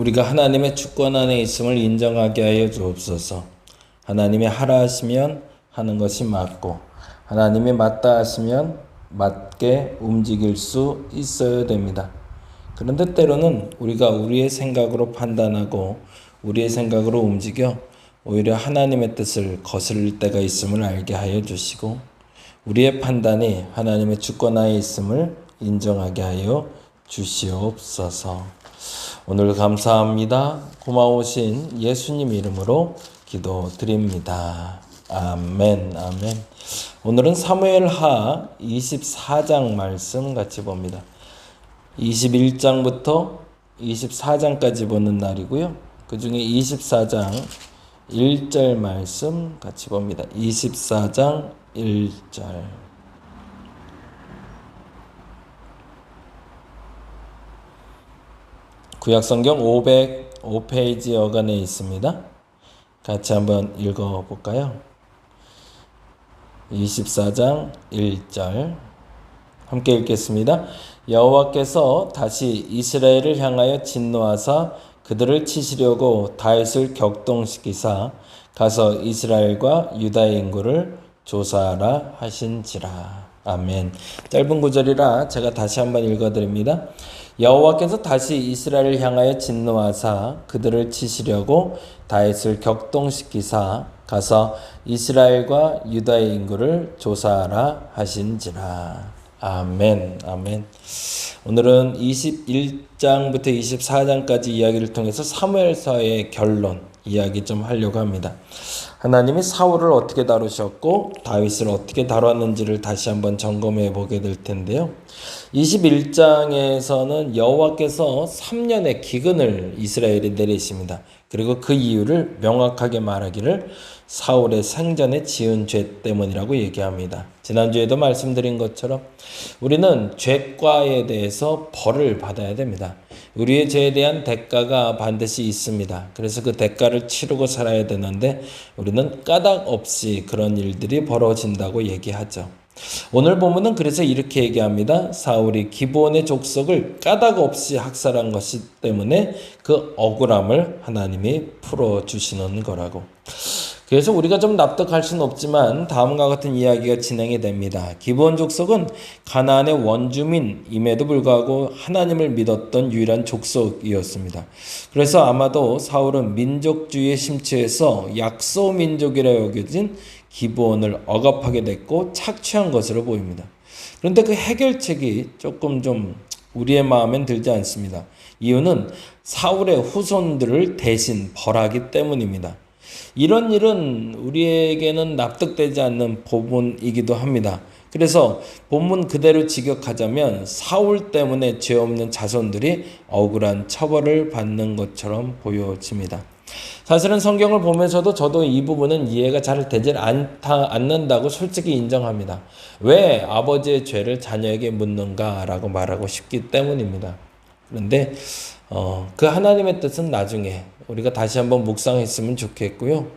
우리가 하나님의 주권 안에 있음을 인정하게 하여 주옵소서. 하나님이 하라 하시면 하는 것이 맞고 하나님이 맞다 하시면 맞게 움직일 수 있어야 됩니다. 그런데 때로는 우리가 우리의 생각으로 판단하고 우리의 생각으로 움직여 오히려 하나님의 뜻을 거스를 때가 있음을 알게 하여 주시고 우리의 판단이 하나님의 주권 하에 있음을 인정하게 하여 주시옵소서. 오늘 감사합니다. 고마우신 예수님 이름으로 기도드립니다. 아멘, 아멘. 오늘은 사무엘하 24장 말씀 같이 봅니다. 21장부터 24장까지 보는 날이고요. 그 중에 24장 1절 말씀 같이 봅니다. 24장 1절. 구약성경 505페이지 여간에 있습니다. 같이 한번 읽어볼까요? 24장 1절 함께 읽겠습니다. 여호와께서 다시 이스라엘을 향하여 진노하사 그들을 치시려고 다윗을 격동시키사 가서 이스라엘과 유다의 인구를 조사하라 하신지라. 아멘. 짧은 구절이라 제가 다시 한번 읽어드립니다. 여호와께서 다시 이스라엘을 향하여 진노하사 그들을 치시려고 다윗을 격동시키사 가서 이스라엘과 유다의 인구를 조사하라 하신지라. 아멘, 아멘. 오늘은 21장부터 24장까지 이야기를 통해서 사무엘서의 결론 이야기 좀 하려고 합니다. 하나님이 사울을 어떻게 다루셨고 다윗을 어떻게 다뤘는지를 다시 한번 점검해 보게 될 텐데요. 21장에서는 여호와께서 3년의 기근을 이스라엘에 내리십니다. 그리고 그 이유를 명확하게 말하기를 사울의 생전에 지은 죄 때문이라고 얘기합니다. 지난주에도 말씀드린 것처럼 우리는 죄과에 대해서 벌을 받아야 됩니다. 우리의 죄에 대한 대가가 반드시 있습니다. 그래서 그 대가를 치르고 살아야 되는데 우리는 까닭 없이 그런 일들이 벌어진다고 얘기하죠. 오늘 보면은 그래서 이렇게 얘기합니다. 사울이 기브온의 족속을 까닭 없이 학살한 것이 때문에 그 억울함을 하나님이 풀어주시는 거라고. 그래서 우리가 좀 납득할 수는 없지만 다음과 같은 이야기가 진행이 됩니다. 기브온 족속은 가나안의 원주민임에도 불구하고 하나님을 믿었던 유일한 족속이었습니다. 그래서 아마도 사울은 민족주의에 심취해서 약소 민족이라 여겨진 기브온을 억압하게 됐고 착취한 것으로 보입니다. 그런데 그 해결책이 조금 좀 우리의 마음엔 들지 않습니다. 이유는 사울의 후손들을 대신 벌하기 때문입니다. 이런 일은 우리에게는 납득되지 않는 본문이기도 합니다. 그래서 본문 그대로 직역하자면 사울 때문에 죄 없는 자손들이 억울한 처벌을 받는 것처럼 보여집니다. 사실은 성경을 보면서도 저도 이 부분은 이해가 잘 되질 않는다고 솔직히 인정합니다. 왜 아버지의 죄를 자녀에게 묻는가라고 말하고 싶기 때문입니다. 그런데 그 하나님의 뜻은 나중에 우리가 다시 한번 묵상했으면 좋겠고요.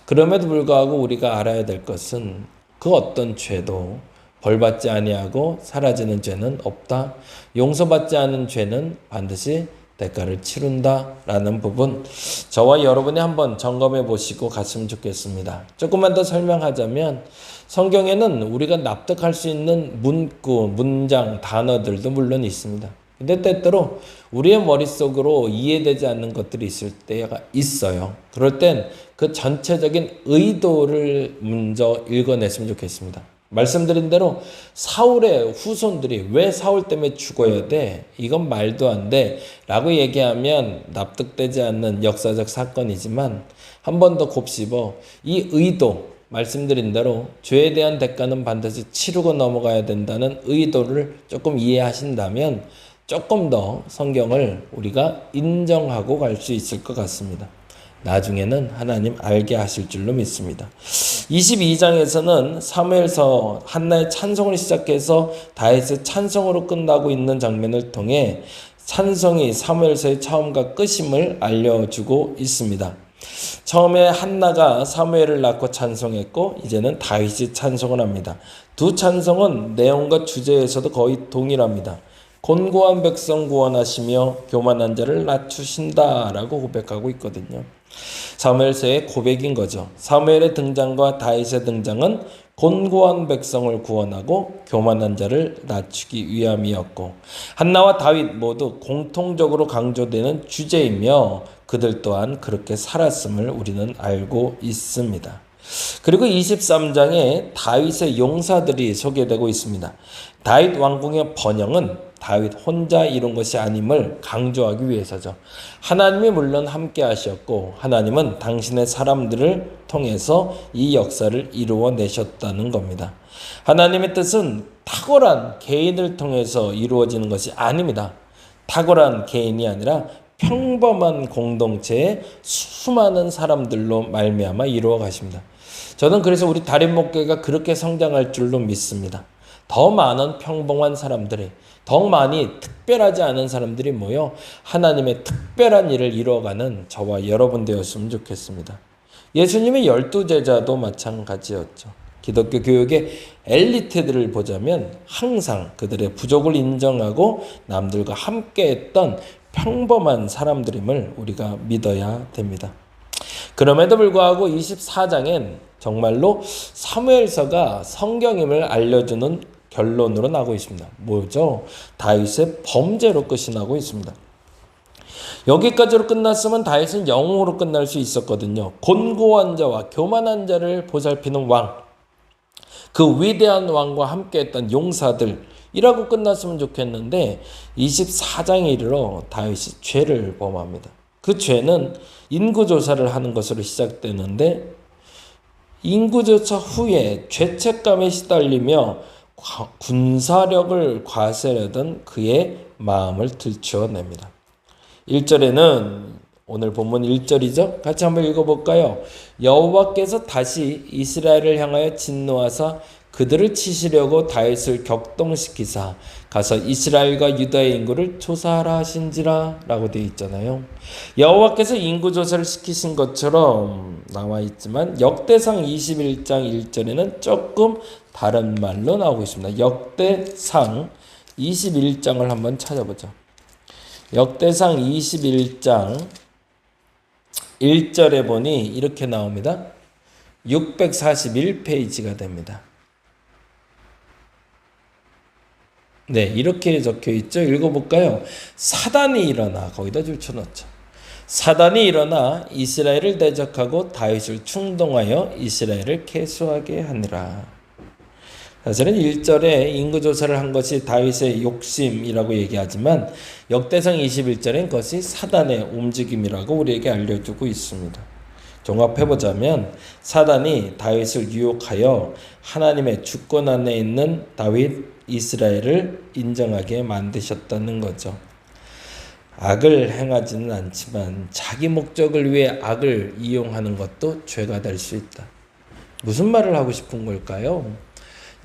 그럼에도 불구하고 우리가 알아야 될 것은 그 어떤 죄도 벌받지 아니하고 사라지는 죄는 없다. 용서받지 않은 죄는 반드시 대가를 치른다라는 부분 저와 여러분이 한번 점검해 보시고 갔으면 좋겠습니다. 조금만 더 설명하자면 성경에는 우리가 납득할 수 있는 문구, 문장, 단어들도 물론 있습니다. 근데 때때로 우리의 머릿속으로 이해되지 않는 것들이 있을 때가 있어요. 그럴 땐 그 전체적인 의도를 먼저 읽어냈으면 좋겠습니다. 말씀드린 대로 사울의 후손들이 왜 사울 때문에 죽어야 돼? 이건 말도 안 돼 라고 얘기하면 납득되지 않는 역사적 사건이지만 한 번 더 곱씹어 이 의도, 말씀드린 대로 죄에 대한 대가는 반드시 치르고 넘어가야 된다는 의도를 조금 이해하신다면 조금 더 성경을 우리가 인정하고 갈 수 있을 것 같습니다. 나중에는 하나님 알게 하실 줄로 믿습니다. 22장에서는 사무엘서 한나의 찬송을 시작해서 다윗의 찬송으로 끝나고 있는 장면을 통해 찬송이 사무엘서의 처음과 끝임을 알려주고 있습니다. 처음에 한나가 사무엘을 낳고 찬송했고 이제는 다윗이 찬송을 합니다. 두 찬송은 내용과 주제에서도 거의 동일합니다. 곤고한 백성 구원하시며 교만한 자를 낮추신다라고 고백하고 있거든요. 사무엘서의 고백인 거죠. 사무엘의 등장과 다윗의 등장은 곤고한 백성을 구원하고 교만한 자를 낮추기 위함이었고, 한나와 다윗 모두 공통적으로 강조되는 주제이며 그들 또한 그렇게 살았음을 우리는 알고 있습니다. 그리고 23장에 다윗의 용사들이 소개되고 있습니다. 다윗 왕궁의 번영은 다윗 혼자 이룬 것이 아님을 강조하기 위해서죠. 하나님이 물론 함께 하셨고 하나님은 당신의 사람들을 통해서 이 역사를 이루어내셨다는 겁니다. 하나님의 뜻은 탁월한 개인을 통해서 이루어지는 것이 아닙니다. 탁월한 개인이 아니라 평범한 공동체의 수많은 사람들로 말미암아 이루어 가십니다. 저는 그래서 우리 달인 목회가 그렇게 성장할 줄로 믿습니다. 더 많은 평범한 사람들이, 더 많이 특별하지 않은 사람들이 모여 하나님의 특별한 일을 이루어가는 저와 여러분 되었으면 좋겠습니다. 예수님의 12제자도 마찬가지였죠. 기독교 교육의 엘리트들을 보자면 항상 그들의 부족을 인정하고 남들과 함께했던 평범한 사람들임을 우리가 믿어야 됩니다. 그럼에도 불구하고 24장엔 정말로 사무엘서가 성경임을 알려주는 결론으로 나고 있습니다. 뭐죠? 다윗의 범죄로 끝이 나고 있습니다. 여기까지로 끝났으면 다윗은 영웅으로 끝날 수 있었거든요. 곤고한 자와 교만한 자를 보살피는 왕, 그 위대한 왕과 함께했던 용사들이라고 끝났으면 좋겠는데 24장에 이르러 다윗이 죄를 범합니다. 그 죄는 인구조사를 하는 것으로 시작되는데 인구조사 후에 죄책감에 시달리며 군사력을 과세하던 그의 마음을 들추어냅니다. 1절에는 오늘 본문 1절이죠. 같이 한번 읽어볼까요? 여호와께서 다시 이스라엘을 향하여 진노하사 그들을 치시려고 다윗을 격동시키사 가서 이스라엘과 유다의 인구를 조사하라 하신지라 라고 되어 있잖아요. 여호와께서 인구조사를 시키신 것처럼 나와 있지만 역대상 21장 1절에는 조금 다른 말로 나오고 있습니다. 역대상 21장을 한번 찾아보죠. 역대상 21장 1절에 보니 이렇게 나옵니다. 641페이지가 됩니다. 네, 이렇게 적혀 있죠. 읽어볼까요? 사단이 일어나, 거기다 줄쳐놓죠. 사단이 일어나 이스라엘을 대적하고 다윗을 충동하여 이스라엘을 계수하게 하니라. 사실은 1절에 인구조사를 한 것이 다윗의 욕심이라고 얘기하지만 역대상 21절엔 그것이 사단의 움직임이라고 우리에게 알려주고 있습니다. 종합해보자면 사단이 다윗을 유혹하여 하나님의 주권 안에 있는 다윗, 이스라엘을 인정하게 만드셨다는 거죠. 악을 행하지는 않지만 자기 목적을 위해 악을 이용하는 것도 죄가 될 수 있다. 무슨 말을 하고 싶은 걸까요?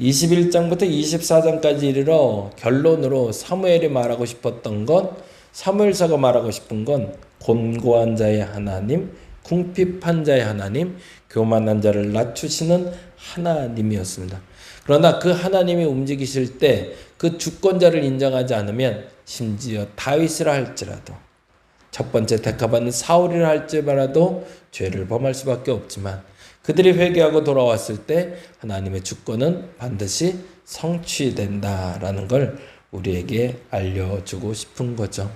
21장부터 24장까지 이르러 결론으로 사무엘이 말하고 싶었던 건, 사무엘서가 말하고 싶은 건 곤고한 자의 하나님, 궁핍한 자의 하나님, 교만한 자를 낮추시는 하나님이었습니다. 그러나 그 하나님이 움직이실 때 그 주권자를 인정하지 않으면 심지어 다윗이라 할지라도, 첫 번째 택하받는 사울이라 할지라도 죄를 범할 수밖에 없지만 그들이 회개하고 돌아왔을 때 하나님의 주권은 반드시 성취된다라는 걸 우리에게 알려주고 싶은 거죠.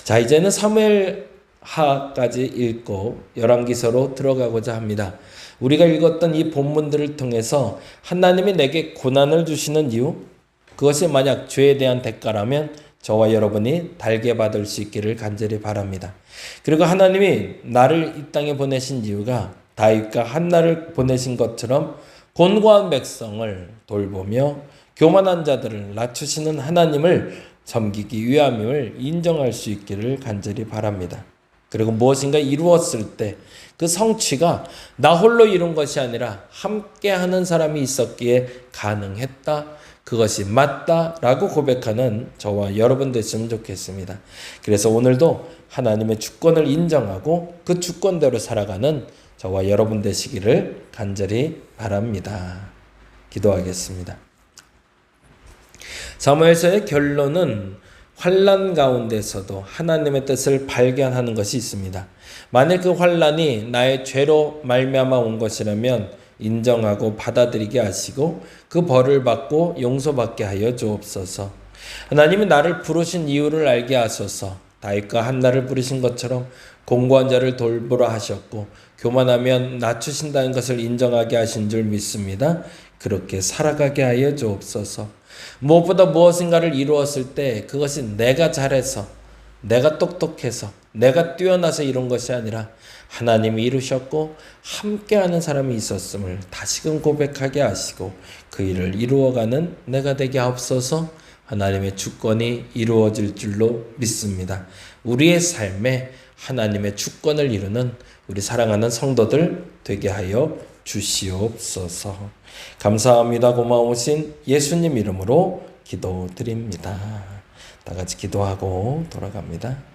자, 이제는 사무엘하까지 읽고 열왕기서로 들어가고자 합니다. 우리가 읽었던 이 본문들을 통해서 하나님이 내게 고난을 주시는 이유, 그것이 만약 죄에 대한 대가라면 저와 여러분이 달게 받을 수 있기를 간절히 바랍니다. 그리고 하나님이 나를 이 땅에 보내신 이유가 다윗과 한나를 보내신 것처럼 곤고한 백성을 돌보며 교만한 자들을 낮추시는 하나님을 섬기기 위함임을 인정할 수 있기를 간절히 바랍니다. 그리고 무엇인가 이루었을 때 그 성취가 나 홀로 이룬 것이 아니라 함께하는 사람이 있었기에 가능했다, 그것이 맞다라고 고백하는 저와 여러분 됐으면 좋겠습니다. 그래서 오늘도 하나님의 주권을 인정하고 그 주권대로 살아가는 저와 여러분 되시기를 간절히 바랍니다. 기도하겠습니다. 사무엘서의 결론은 환난 가운데서도 하나님의 뜻을 발견하는 것이 있습니다. 만일 그 환난이 나의 죄로 말미암아 온 것이라면 인정하고 받아들이게 하시고 그 벌을 받고 용서받게 하여 주옵소서. 하나님이 나를 부르신 이유를 알게 하소서. 다윗과 한나를 부르신 것처럼 공고한 자를 돌보라 하셨고 교만하면 낮추신다는 것을 인정하게 하신 줄 믿습니다. 그렇게 살아가게 하여 주옵소서. 무엇보다 무엇인가를 이루었을 때 그것이 내가 잘해서, 내가 똑똑해서, 내가 뛰어나서 이룬 것이 아니라 하나님이 이루셨고 함께하는 사람이 있었음을 다시금 고백하게 하시고 그 일을 이루어가는 내가 되게 하옵소서. 하나님의 주권이 이루어질 줄로 믿습니다. 우리의 삶에 하나님의 주권을 이루는 우리 사랑하는 성도들 되게 하여 주시옵소서. 감사합니다. 고마우신 예수님 이름으로 기도드립니다. 다 같이 기도하고 돌아갑니다.